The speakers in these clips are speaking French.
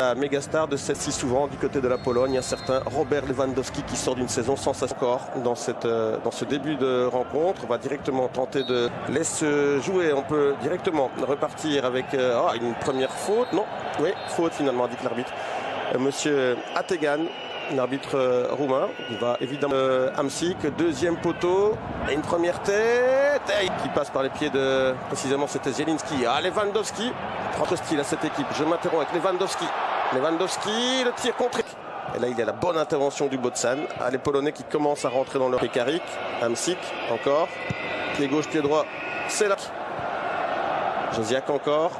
La méga star de celle-ci souvent du côté de la Pologne, un certain Robert Lewandowski qui sort d'une saison sans encore dans ce début de rencontre. On va directement tenter de laisser jouer. On peut directement repartir avec une première faute. Non, oui, faute finalement, dit l'arbitre. Monsieur Ategan, l'arbitre roumain. Il va évidemment Hamsik, deuxième poteau. Et une première tête qui passe par les pieds de, précisément c'était Zielinski. Lewandowski, propre style à cette équipe. Je m'interromps avec Lewandowski. Lewandowski, le tir contre. Et là, il y a la bonne intervention du Botsan. Les Polonais qui commencent à rentrer dans leur Pekarik. Hamsik, encore. Pied gauche, pied droit. C'est là. Josiak encore.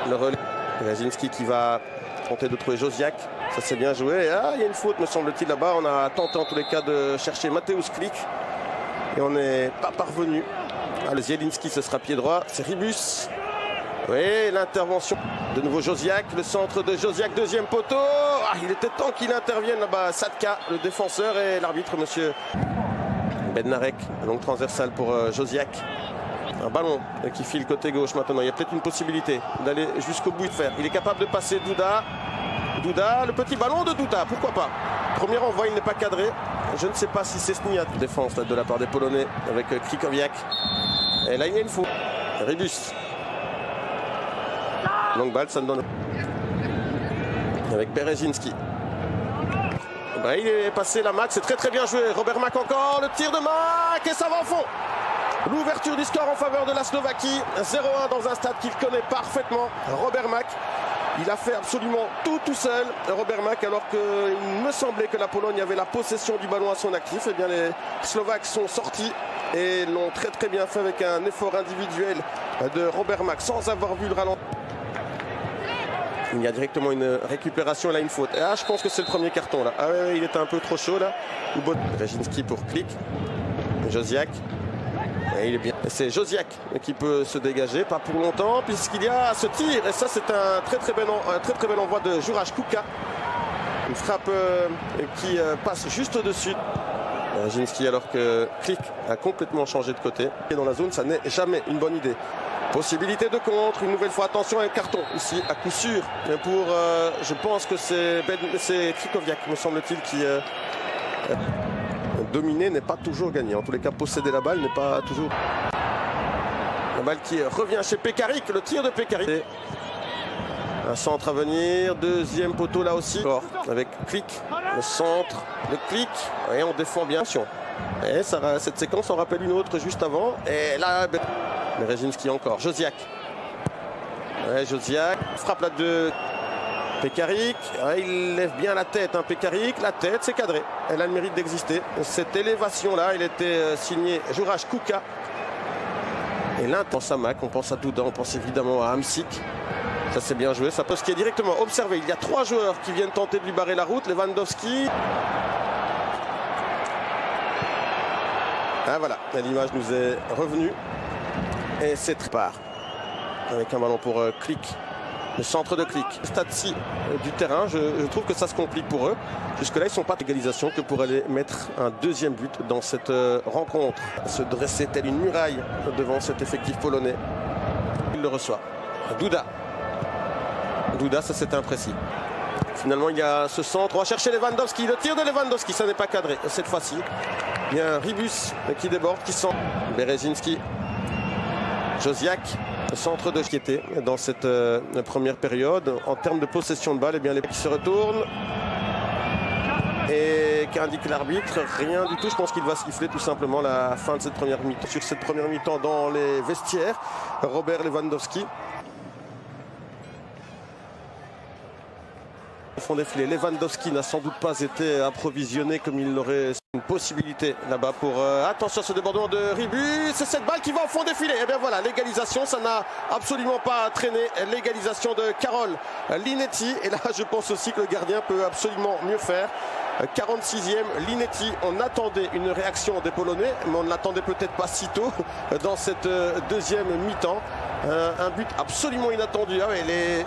Le relais. Rezinski qui va tenter de trouver Josiak. Ça c'est bien joué. Il y a une faute, me semble-t-il, là-bas. On a tenté en tous les cas de chercher Mateusz Klich. Et on n'est pas parvenu. Le Zielinski, ce sera pied droit. C'est Ribus. Oui, l'intervention. De nouveau Josiak, le centre de Josiak, deuxième poteau. Il était temps qu'il intervienne là-bas. Sadka, le défenseur, et l'arbitre, monsieur Bednarek. Longue transversale pour Josiak. Un ballon qui file côté gauche maintenant. Il y a peut-être une possibilité d'aller jusqu'au bout de faire. Il est capable de passer Douda. Douda, le petit ballon de Douda, pourquoi pas. Premier envoi, il n'est pas cadré. Je ne sais pas si c'est Sniat. Défense là, de la part des Polonais avec Krikowiak. Et là, il y a une faute. Ribus. Longue balle, ça ne donne. Avec Berezinski. Il est passé la Mac, c'est très bien joué. Robert Mak encore, le tir de Mak et ça va au fond. L'ouverture du score en faveur de la Slovaquie. 0-1 dans un stade qu'il connaît parfaitement. Robert Mak. Il a fait absolument tout seul, Robert Mak, alors qu'il me semblait que la Pologne avait la possession du ballon à son actif. Eh bien, les Slovaques sont sortis et l'ont très bien fait avec un effort individuel de Robert Mak sans avoir vu le ralenti. Il y a directement une récupération, là une faute. Je pense que c'est le premier carton là. Oui, il était un peu trop chaud là. Rezinski pour Klich. Josiak. Et il est bien. C'est Josiak qui peut se dégager, pas pour longtemps, puisqu'il y a ce tir. Et ça, c'est un très bel envoi de Juraj Kuka. Une frappe qui passe juste au-dessus. Rezinski, alors que Klich a complètement changé de côté. Et dans la zone, ça n'est jamais une bonne idée. Possibilité de contre, une nouvelle fois, attention à un carton ici, à coup sûr, pour, je pense que c'est Krikowiak, me semble-t-il, qui dominer n'est pas toujours gagné. En tous les cas, posséder la balle n'est pas toujours... La balle qui revient chez Pekarik, le tir de Pekarik. Un centre à venir, deuxième poteau là aussi, avec Klich, le centre, le Klich, et on défend bien. Et ça, cette séquence en rappelle une autre juste avant, et là... Rezinski encore, Josiak. Josiak, frappe là de Pekarik. Il lève bien la tête, Pekarik. La tête, c'est cadré. Elle a le mérite d'exister. Cette élévation-là, il était signé Juraj Kuka. Et là, on pense à Mak, on pense à Douda, on pense évidemment à Hamsik. Ça, c'est bien joué. Ça peut ce qui est directement observé. Il y a 3 joueurs qui viennent tenter de lui barrer la route. Lewandowski. Voilà, l'image nous est revenue. Et c'est très part avec un ballon pour Klich, le centre de Klich. Stade-ci du terrain, je trouve que ça se complique pour eux. Jusque-là, ils ne sont pas d'égalisation que pour aller mettre un deuxième but dans cette rencontre. Se dresser telle une muraille devant cet effectif polonais. Il le reçoit. Douda. Douda, ça c'était imprécis. Finalement, il y a ce centre. On va chercher Lewandowski. Le tir de Lewandowski, ça n'est pas cadré cette fois-ci. Il y a un Ribus qui déborde, qui sent Berezinski. Josiak, le centre de qui était dans cette première période. En termes de possession de balle, les qui se retournent. Et qu'indique l'arbitre? Rien du tout. Je pense qu'il va siffler tout simplement la fin de cette première mi-temps. Sur cette première mi-temps dans les vestiaires, Robert Lewandowski. Font défiler. Lewandowski n'a sans doute pas été approvisionné comme il l'aurait une possibilité là-bas pour... attention à ce débordement de Ribus, c'est cette balle qui va au fond défiler. Et bien voilà, l'égalisation, ça n'a absolument pas traîné. L'égalisation de Karol Linetti. Et là, je pense aussi que le gardien peut absolument mieux faire. 46e, Linetti. On attendait une réaction des Polonais, mais on ne l'attendait peut-être pas si tôt dans cette deuxième mi-temps. Un but absolument inattendu. Les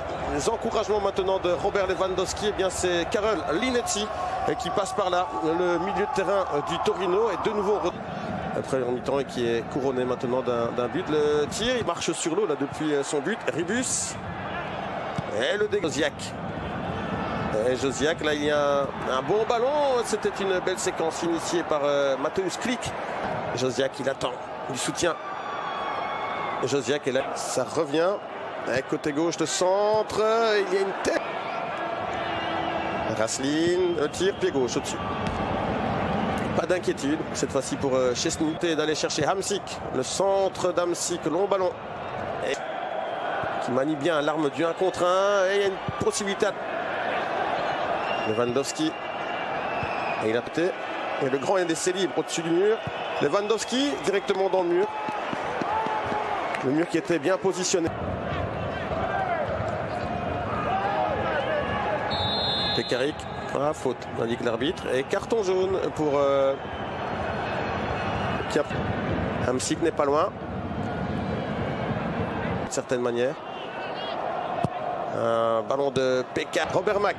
encouragements maintenant de Robert Lewandowski, eh bien c'est Karol Linetti qui passe par là, le milieu de terrain du Torino, et de nouveau après en mi-temps, et qui est couronné maintenant d'un but. Le tir, il marche sur l'eau là depuis son but. Ribus. Et le dégât. Josiak. Et Josiak, là il y a un bon ballon. C'était une belle séquence initiée par Mateusz Klich. Josiak, il attend du soutien. Josiak est là. Ça revient. Et côté gauche, le centre. Il y a une tête. Raslin, le tir, pied gauche au-dessus. Pas d'inquiétude, cette fois-ci pour Szczesny d'aller chercher Hamsik. Le centre d'Hamsik, long ballon. Et qui manie bien l'arme du 1 contre 1. Et il y a une possibilité. Lewandowski. Et il a pété. Et le grand NDC libre au-dessus du mur. Lewandowski directement dans le mur. Le mur qui était bien positionné. Pekarik, faute, indique l'arbitre. Et carton jaune pour Hamsik n'est pas loin. D'une certaine manière. Un ballon de Pekka. Robert Mack.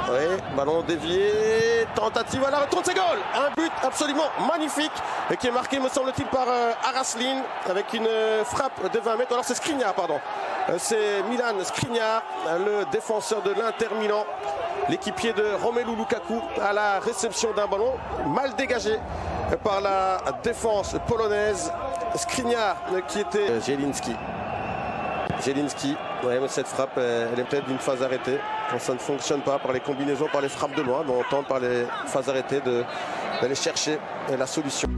Oui, ballon dévié. Tentative à la retourne, c'est goal. Un but absolument magnifique et qui est marqué, me semble-t-il, par Araslin avec une frappe de 20 mètres. Alors c'est Skriniar, pardon. C'est Milan Skriniar, le défenseur de l'Inter Milan. L'équipier de Romelu Lukaku à la réception d'un ballon mal dégagé par la défense polonaise. Skriniar qui était Zielinski. Zielinski, ouais, mais cette frappe, elle est peut-être d'une phase arrêtée. Quand ça ne fonctionne pas par les combinaisons, par les frappes de loin, mais on tente par les phases arrêtées d'aller chercher la solution.